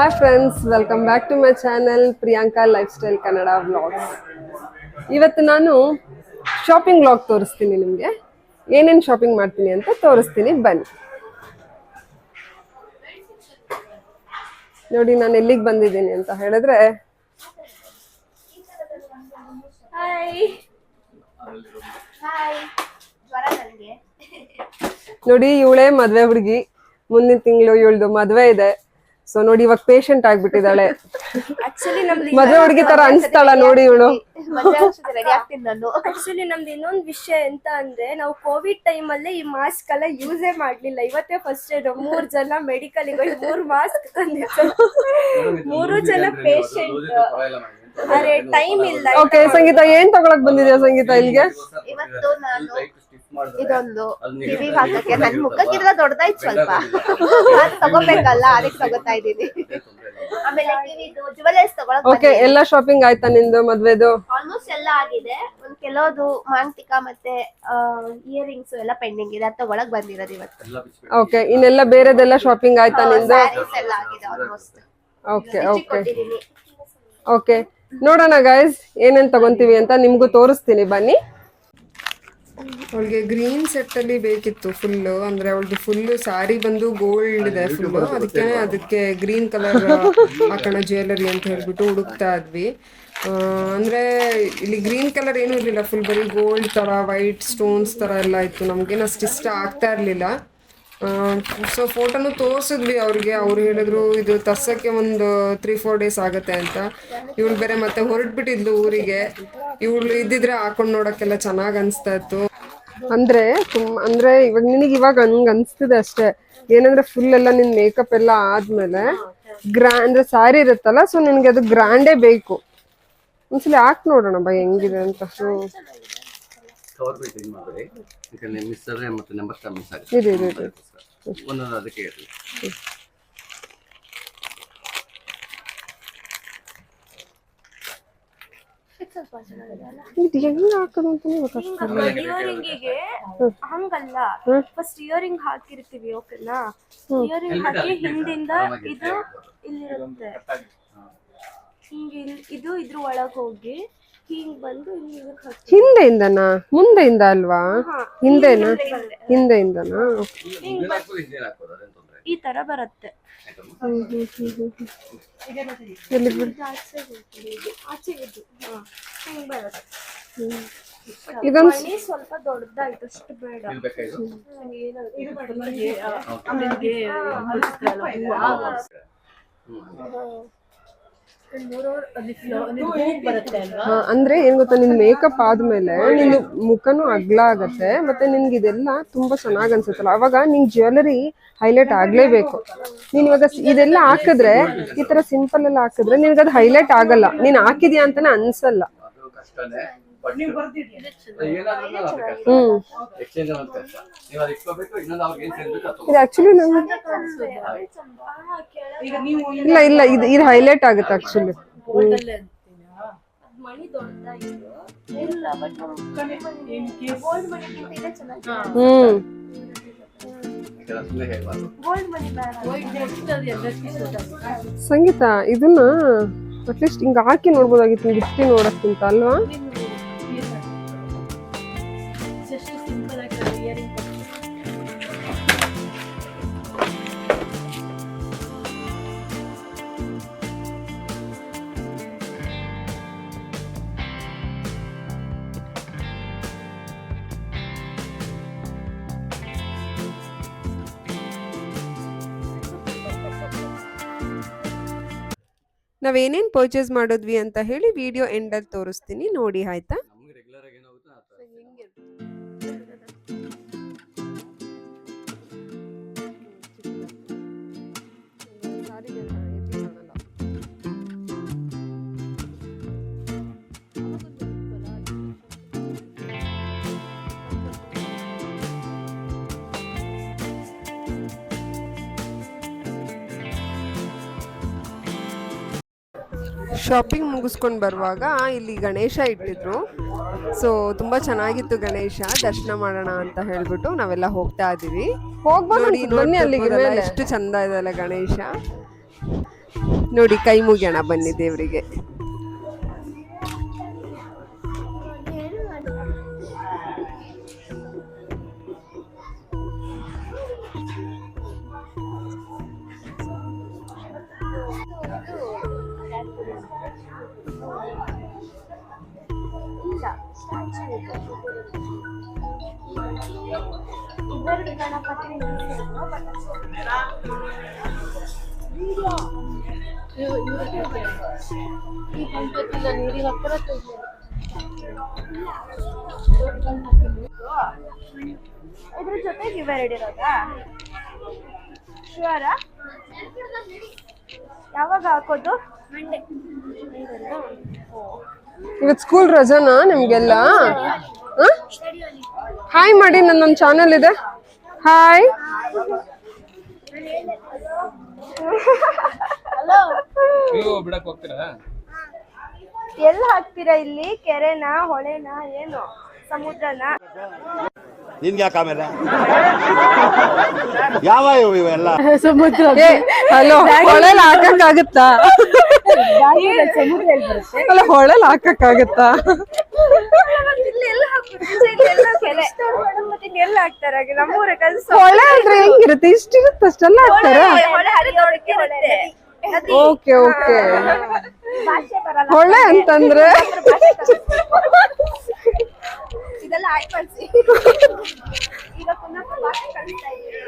Hi friends, welcome back to my channel Priyanka lifestyle Kannada vlogs. ಇವತ್ತು ನಾನು shopping vlog ತೋರಿಸ್ತೀನಿ. ನಿಮಗೆ ಏನೇನು ಶಾಪಿಂಗ್ ಮಾಡ್ತೀನಿ ಅಂತ ತೋರಿಸ್ತೀನಿ, ಬನ್ನಿ ನೋಡಿ. ನಾನು ಎಲ್ಲಿಗೆ ಬಂದಿದ್ದೀನಿ ಅಂತ ಹೇಳಿದ್ರೆ, ನೋಡಿ ಇವಳೇ ಮದ್ವೆ ಹುಡುಗಿ. ಮುಂದಿನ ತಿಂಗಳು ಇವಳ್ದು ಮದ್ವೆ ಇದೆ. ಸೊ ನೋಡಿ, ಇವಾಗ ಪೇಷಂಟ್ ಆಗ್ಬಿಟ್ಟಿದ್ದಾಳೆ. ಮದ್ವೆ ಹುಡುಗಿ ತರ ಅನ್ಸ್ತಾಳ ನೋಡಿ ಇವಳು. ಆಕ್ಚುಲಿ ನಮ್ದು ಇನ್ನೊಂದು ವಿಷಯ ಎಂತ ಅಂದ್ರೆ, ನಾವು ಕೋವಿಡ್ ಟೈಮ್ ಅಲ್ಲೇ ಈ ಮಾಸ್ಕ್ ಎಲ್ಲ ಯೂಸೇ ಮಾಡ್ಲಿಲ್ಲ. ಇವತ್ತೇ ಫಸ್ಟ್ ಡೇ 3 ಜನ ಮೆಡಿಕಲ್ 3 ಮಾಸ್ಕ್ ತಂದಿತ್ತು. 3 ಜನ ಪೇಷಂಟ್. ಅರೆ ಟೈಮ್ ಇಲ್ಲ. ಓಕೆ ಸಂಗೀತ, ಏನ್ ತಗೊಳಕ್ ಬಂದಿದ್ಯಾ ಸಂಗೀತ ಇಲ್ಲಿಗೆ? ಇವತ್ತು ನಾನು ಇದೊಂದು ಕಿವಿಗೆ ಹಾಕಕ್ಕೆ, ನನ್ ಮುಖಕ್ಕಿಂತ ದೊಡ್ಡದಾಯ್ತು ಸ್ವಲ್ಪ, ತಗೋಬೇಕಲ್ಲ ಅದಕ್ಕೆ ತಗೋತಾ ಇದೀನಿ. ಆಮೇಲೆ ಕಿವಿದು ಜುವೆಲರ್ಸ್ ತಗೊಳಕ್. ಓಕೆ, ಎಲ್ಲ ಶಾಪಿಂಗ್ ಆಯ್ತಾ ನಿಂದು ಮದ್ವೆದು? ಆಲ್ಮೋಸ್ಟ್ ಎಲ್ಲ ಆಗಿದೆ. ಒಂದ್ ಕೆಲವುದು ಮಾಂಗಟಿಕ ಮತ್ತೆ ಇಯರಿಂಗ್ಸ್ ಎಲ್ಲ ಪೆಂಡಿಂಗ್ ಇದೆ, ಅದು ತಗೊಳಕ್ ಬಂದಿರೋದು ಇವತ್ತು. ಓಕೆ, ಇನ್ನೆಲ್ಲ ಬೇರೆದೆಲ್ಲ ಶಾಪಿಂಗ್ ಆಯ್ತಾ ನಿಂದು? ಸ್ಯಾರೀಸ್ ಎಲ್ಲ ಆಗಿದೆ ಆಲ್ಮೋಸ್ಟ್. ಓಕೆ ಓಕೆ ಓಕೆ, ನೋಡೋಣ ಗೈಸ್ ಏನೇನ್ ತಗೊಂತೀವಿ ಅಂತ ನಿಮ್ಗೂ ತೋರಿಸ್ತೀನಿ, ಬನ್ನಿ. ಅವಳಿಗೆ ಗ್ರೀನ್ ಸೆಟ್ ಅಲ್ಲಿ ಬೇಕಿತ್ತು ಫುಲ್ಲು. ಅಂದ್ರೆ ಅವಳದು ಫುಲ್ಲು ಸ್ಯಾರಿ ಬಂದು ಗೋಲ್ಡ್ ಇದೆ ಫುಲ್ಲು, ಅದಕ್ಕೆ ಗ್ರೀನ್ ಕಲರ್ ಹಾಕೋಣ ಜ್ಯುವೆಲರಿ ಅಂತ ಹೇಳ್ಬಿಟ್ಟು ಹುಡುಕ್ತಾ ಇದ್ವಿ. ಅಂದ್ರೆ ಇಲ್ಲಿ ಗ್ರೀನ್ ಕಲರ್ ಏನೂ ಇರಲಿಲ್ಲ, ಫುಲ್ ಬರೀ ಗೋಲ್ಡ್ ತರ ವೈಟ್ ಸ್ಟೋನ್ಸ್ ತರ ಎಲ್ಲ ಇತ್ತು. ನಮ್ಗೇನು ಅಷ್ಟು ಇಷ್ಟ ಆಗ್ತಾ ಇರ್ಲಿಲ್ಲ. ಸೊ ಫೋಟೋನು ತೋರಿಸಿದ್ವಿ ಅವ್ರಿಗೆ. ಅವ್ರು ಹೇಳಿದ್ರು ಇದು ತರ್ಸಕ್ಕೆ ಒಂದು 3-4 ಡೇಸ್ ಆಗುತ್ತೆ ಅಂತ. ಇವಳು ಬೇರೆ ಮತ್ತೆ ಹೊರಟ್ಬಿಟ್ಟಿದ್ಲು ಊರಿಗೆ. ಇವಳು ಇದ್ದಿದ್ರೆ ಹಾಕೊಂಡು ನೋಡೋಕ್ಕೆಲ್ಲ ಚೆನ್ನಾಗಿ ಅನಿಸ್ತಾ ಇತ್ತು. ಅಂದ್ರೆ ಇವಾಗ ನಿನಗೆ ಇವಾಗ ಹಂಗೆ ಅನಿಸ್ತಿದೆ ಅಷ್ಟೇ. ಏನಂದ್ರೆ ಫುಲ್ ಎಲ್ಲ ನಿನ್ನ ಮೇಕಪ್ ಎಲ್ಲ ಆದ್ಮೇಲೆ ಅಂದ್ರೆ ಸ್ಯಾರಿ ಇರುತ್ತಲ್ಲ, ಸೊ ನಿನಗೆ ಅದು ಗ್ರ್ಯಾಂಡೇ ಬೇಕು. ಒಂದ್ಸಲ ಹಾಕಿ ನೋಡೋಣ ಬೈ ಹೆಂಗಿದೆ ಅಂತ. ಇಯರಿಂಗಿಗೆ ಹಂಗಲ್ಲ, ಫಸ್ಟ್ ಇಯರಿಂಗ್ ಹಾಕಿರ್ತೀವಿ. ಓಕೆನಾ, ಇಯರಿಂಗ್ ಹಾಕಿ ಹಿಂದಿಂದ ಇದು ಇಲ್ಲಿರುತ್ತೆ, ಹಿಂಗೆ ಇದು ಇದ್ರ ಒಳಗ್ ಹೋಗಿ ಹಿಂಗ್ ಬಂದು ಹಿಂದೆಯಿಂದನಾ ಮುಂದೆಯಿಂದ ಅಲ್ವಾ? ಹಿಂದೆನಾ? ಹಿಂದೆಯಿಂದನಾ? ಈ ತರ ಬರುತ್ತೆ. ಇದೊಂದು ಸ್ವಲ್ಪ ದೊಡ್ಡದಾಯ್ತು, ಅಷ್ಟು ಬೇಡ. ಅಂದ್ರೆ ಏನ್ ಗೊತ್ತಾ, ನಿನ್ ಮೇಕಪ್ ಆದ್ಮೇಲೆ ನಿನ್ ಮುಖನೂ ಅಗ್ಲ ಆಗತ್ತೆ, ಮತ್ತೆ ನಿನ್ಗೆ ಇದೆಲ್ಲ ತುಂಬಾ ಚೆನ್ನಾಗ್ ಅನ್ಸುತ್ತಲ್ಲ, ಅವಾಗ ನಿನ್ ಜ್ಯುವೆಲರಿ ಹೈಲೈಟ್ ಆಗ್ಲೇಬೇಕು. ನೀನ್ ಇವಾಗ ಇದೆಲ್ಲ ಹಾಕಿದ್ರೆ, ಈ ತರ ಸಿಂಪಲ್ ಎಲ್ಲ ಹಾಕಿದ್ರೆ ನಿನ್ಗದು ಹೈಲೈಟ್ ಆಗಲ್ಲ, ನೀನ್ ಹಾಕಿದ್ಯಾ ಅಂತಾನೆ ಅನ್ಸಲ್ಲ. ಇದು ಆಕ್ಚುಲಿ ಇಲ್ಲ ಇಲ್ಲ, ಇದು ಹೈಲೈಟ್ ಆಗುತ್ತೆ ಆಕ್ಚುಲಿ. ಸಂಗೀತ, ಇದನ್ನ ಅಟ್ಲೀಸ್ಟ್ ಹಿಂಗ ಹಾಕಿ ನೋಡ್ಬೋದಾಗಿತ್ತು, ಗಿಫ್ಟಿ ನೋಡಕ್ಕಿಂತ ಅಲ್ವಾ? ನಾವೇನೇನು ಪರ್ಚೇಸ್ ಮಾಡಿದ್ವಿ ಅಂತ ಹೇಳಿ ವಿಡಿಯೋ ಎಂಡಲ್ಲಿ ತೋರಿಸ್ತೀನಿ, ನೋಡಿ ಆಯ್ತಾ? ಶಾಪಿಂಗ್ ಮುಗಿಸ್ಕೊಂಡು ಬರುವಾಗ ಇಲ್ಲಿ ಗಣೇಶ ಇಟ್ಟಿದ್ರು. ಸೊ ತುಂಬಾ ಚೆನ್ನಾಗಿತ್ತು ಗಣೇಶ. ದರ್ಶನ ಮಾಡೋಣ ಅಂತ ಹೇಳ್ಬಿಟ್ಟು ನಾವೆಲ್ಲ ಹೋಗ್ತಾ ಇದೀವಿ. ಹೋಗ್ಬೋದು, ಬನ್ನಿ ಅಲ್ಲಿಗೆ. ಎಷ್ಟು ಚಂದ ಇದೆ ಅಲ್ಲ ಗಣೇಶ. ನೋಡಿ ಕೈ ಮುಗಿಯೋಣ ಬನ್ನಿ ದೇವರಿಗೆ. ಇದ್ರ ಜೊತೆಗೆ ಇವೆರಡು ಇರೋದಾ? ಶುವರಾ? ಯಾವಾಗ ಹಾಕೋದು? ಇವತ್ತು ಸ್ಕೂಲ್ ರಜಾನಾ ನಿಮ್ಗೆಲ್ಲ? ಹಾಯ್ ಮಾಡಿ, ನನ್ನೊಂದು ಚಾನಲ್ ಇದೆ. ಹಾಯ್. ಎಲ್ಲಿ ಹಾಕ್ತೀರಾ ಇಲ್ಲಿ? ಕೆರೆನಾ, ಹೊಳೆನಾ, ಏನು ಸಮುದ್ರನಾ? ನಿನ್ಗೆ ಯಾಕೆ ಆಮೇಲೆ ಯಾವ ಇವೆಲ್ಲ ಸಮುದ್ರ? ಹಲೋ, ಹೊಳೆಲ್ ಹಾಕಕ್ಕಾಗತ್ತಾ? ಅಲ್ಲ, ಹೊಳೆಲ್ ಹಾಕಕ್ಕಾಗತ್ತಾ? ಇಲ್ಲಿ ಎಲ್ಲ ಹಾಕ್ತಾರೆ, ಎಲ್ಲಿ ಹಾಕ್ತಾರೆ? ನಮ್ಮೂರ ಹೊಳೆ ಅಂದ್ರೆ ಹೆಂಗಿರುತ್ತೆ? ಇಷ್ಟಿರುತ್ತೆ ಅಷ್ಟೆಲ್ಲ ಹಾಕ್ತಾರ? Okay okay. ಹೊಳೆ ಅಂತಂದ್ರೆ ಇದೆಲ್ಲ ಆಯ್ತು. ಈಗ ಪುನಃ ಭಾಷೆ ಕಲಿತಾ ಇದ್ದೀವಿ.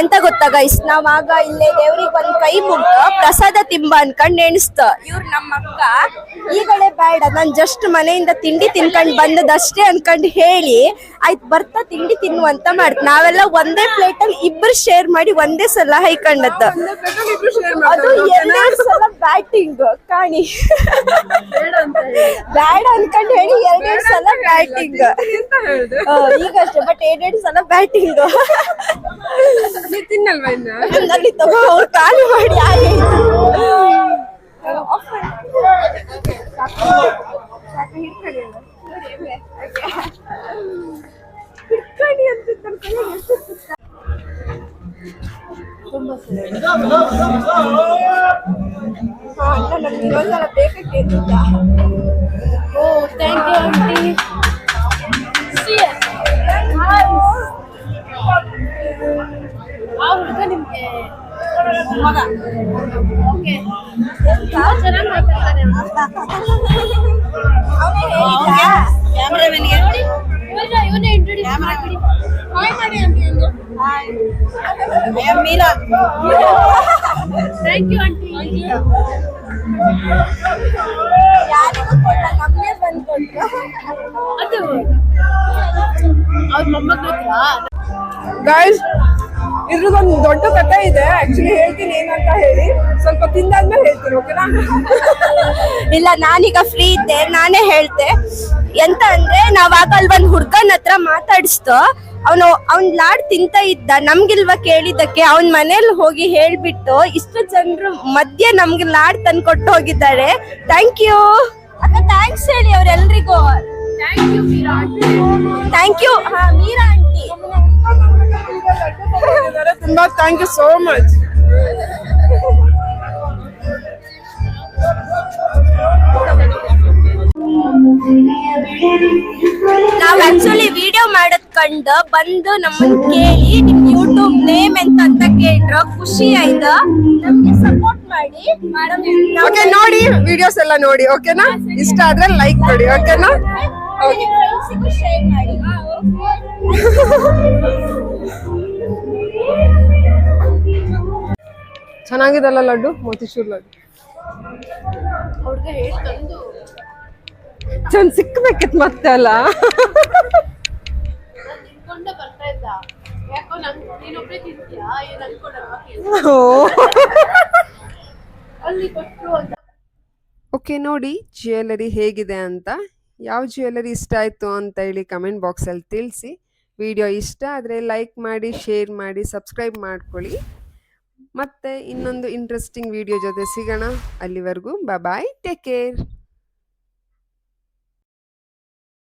ಎಂತ ಗೊತ್ತಾ ಗೈಸ್, ನಾವಾಗ ಇಲ್ಲೇ ದೇವ್ರಿಗೆ ಒಂದ್ ಕೈ ಮುಗ್ದು ಪ್ರಸಾದ ತಿಂಬ ಅನ್ಕೊಂಡ್ ಎಣಿಸ್ತ. ಇವ್ರು ನಮ್ಮ ಅಕ್ಕ ಈಗಲೇ ಬೇಡ, ನಾನ್ ಜಸ್ಟ್ ಮನೆಯಿಂದ ತಿಂಡಿ ತಿನ್ಕೊಂಡ್ ಬಂದದಷ್ಟೇ ಅನ್ಕೊಂಡ್ ಹೇಳಿ ಆಯ್ತು ಬರ್ತಾ ತಿಂಡಿ ತಿನ್ನು ಅಂತ ಮಾಡ್ತ. ನಾವೆಲ್ಲ ಒಂದೇ ಪ್ಲೇಟ್ ಅಲ್ಲಿ ಇಬ್ರು ಶೇರ್ ಮಾಡಿ ಒಂದೇ ಸಲ ಹೈಕೊಂಡದ್ದ. ಅದು ಎರಡೆರಡು ಸಲ ಬ್ಯಾಟಿಂಗ್ ಕಾಣಿ ಬೇಡ ಅನ್ಕೊಂಡ್ ಹೇಳಿ ಎರಡೆರಡು ಸಲ ಬ್ಯಾಟಿಂಗ್. ಈಗಷ್ಟೇ ಬಟ್ ಎರಡೆರಡು ಸಲ ಬ್ಯಾಟಿಂಗ್. ತಿನ್ನಲ್ವಾ ಇನ್ನ? ಅಲ್ಲಿ ತಗೋ ಅವ್ರು ಖಾಲಿ ಮಾಡಿ ಬೇಕಕ್ಕೆ. ಓ ಥ್ಯಾಂಕ್ ಯು ಆಂಟಿ. ಆ ಹುಡುಗ ನಿಮ್ಗೆ ಮಗ? ಓಕೆ, ಚೆನ್ನಾಗಿ ಮಾತಾಡ್ತಾನೆ. ಇವನೇ ಇಂಟ್ರೊಡ್ಯೂಸ್ ಮಾಡಿ. ಹಾಯ್ ಮಾಡಿ aunty. Hi, I am Meera. Thank you aunty. ಯಾರಿಗೂ ಕೊಟ್ಟ, ನಮ್ಗೆ ಬಂದ್ಕೊಟ್ರು. ಅದು ಅವ್ರ ಮೊಮ್ಮಕ್ಕಳ ಹತ್ರ. ಗೈಸ್, ಇದ್ರದೊಂದು ದೊಡ್ಡ ಕಥೆ ಇದೆ. ಆಕ್ಚುಲಿ ಹೇಳ್ತೀನಿ ಏನಂತ ಹೇಳಿ, ಸ್ವಲ್ಪ ತಿಂದಾದ್ಮೇಲೆ ಹೇಳ್ತೀನಿ, ಓಕೆನಾ? ಇಲ್ಲ, ನಾನೀಗ ಫ್ರೀ ಇದ್ದೆ, ನಾನೇ ಹೇಳ್ತೆ. ಎಂತ ಅಂದ್ರೆ ನಾವಾಗ ಅಲ್ಲಿ ಒಂದ್ ಹುಡ್ಗನ್ ಹತ್ರ ಮಾತಾಡಿಸ್ತು. ಅವ್ನ್ ಲಾಡ್ ತಿಂತ ಇದ್ದ, ನಮ್ಗಿಲ್ವ ಕೇಳಿದಕ್ಕೆ ಅವನ್ ಮನೇಲಿ ಹೋಗಿ ಹೇಳ್ಬಿಟ್ಟು ಇಷ್ಟು ಜನರು ಮಧ್ಯೆ ನಮ್ಗೆ ಲಾಡ್ ತಂದ್ಕೊಟ್ಟು ಹೋಗಿದ್ದಾರೆ. ಥ್ಯಾಂಕ್ ಯು ಅಕ್ಕ, ಥ್ಯಾಂಕ್ಸ್ ಹೇಳಿ ಅವ್ರೆಲ್ರಿಗೂ. Thank you. ಹಾ, ಮೀರಾ ಆಂಟಿ ತುಂಬಾ ಥ್ಯಾಂಕ್ ಯು ಸೋ ಮಚ್. ನಾವ್ ಆಕ್ಚುಲಿ ವಿಡಿಯೋ ಮಾಡದ್ ಕಂಡು ಬಂದು ನಮ್ಮನ್ ಕೇಳಿ ನಿಮ್ ಯೂಟ್ಯೂಬ್ ನೇಮ್ ಎಂತ ಕೇಳ್ರ, ಖುಷಿ ಆಯ್ತು. ನಮ್ಗೆ ಸಪೋರ್ಟ್ ಮಾಡಿ. ಓಕೆ, ನೋಡಿ ವಿಡಿಯೋಸ್ ಎಲ್ಲ ನೋಡಿ, ಓಕೆನಾ? ಇಷ್ಟ ಆದ್ರೆ ಲೈಕ್ ಕೊಡಿ, ಓಕೆನಾ? ಶೇರ್ ಮಾಡಿ. ಚೆನ್ನಾಗಿದಲ್ಲ ಲಡ್ಡು, ಮೋತಿಚೂರ್ ಲಡ್ಡು. ಚಂದ ಸಿಕ್ಬೇಕಿತ್ತು ಮತ್ತೆ ಅಲ್ಲ? ಓಕೆ, ನೋಡಿ ಜ್ಯುವೆಲರಿ ಹೇಗಿದೆ ಅಂತ. ಯಾವ ಜ್ಯುವೆಲರಿ ಇಷ್ಟ ಆಯ್ತು ಅಂತ ಹೇಳಿ ಕಮೆಂಟ್ ಬಾಕ್ಸಲ್ಲಿ ತಿಳಿಸಿ. ವಿಡಿಯೋ ಇಷ್ಟ ಆದರೆ ಲೈಕ್ ಮಾಡಿ, ಶೇರ್ ಮಾಡಿ, ಸಬ್ಸ್ಕ್ರೈಬ್ ಮಾಡ್ಕೊಳ್ಳಿ. ಮತ್ತೆ ಇನ್ನೊಂದು ಇಂಟ್ರೆಸ್ಟಿಂಗ್ ವಿಡಿಯೋ ಜೊತೆ ಸಿಗೋಣ. ಅಲ್ಲಿವರೆಗೂ ಬಾಯ್, ಟೇಕ್ ಕೇರ್.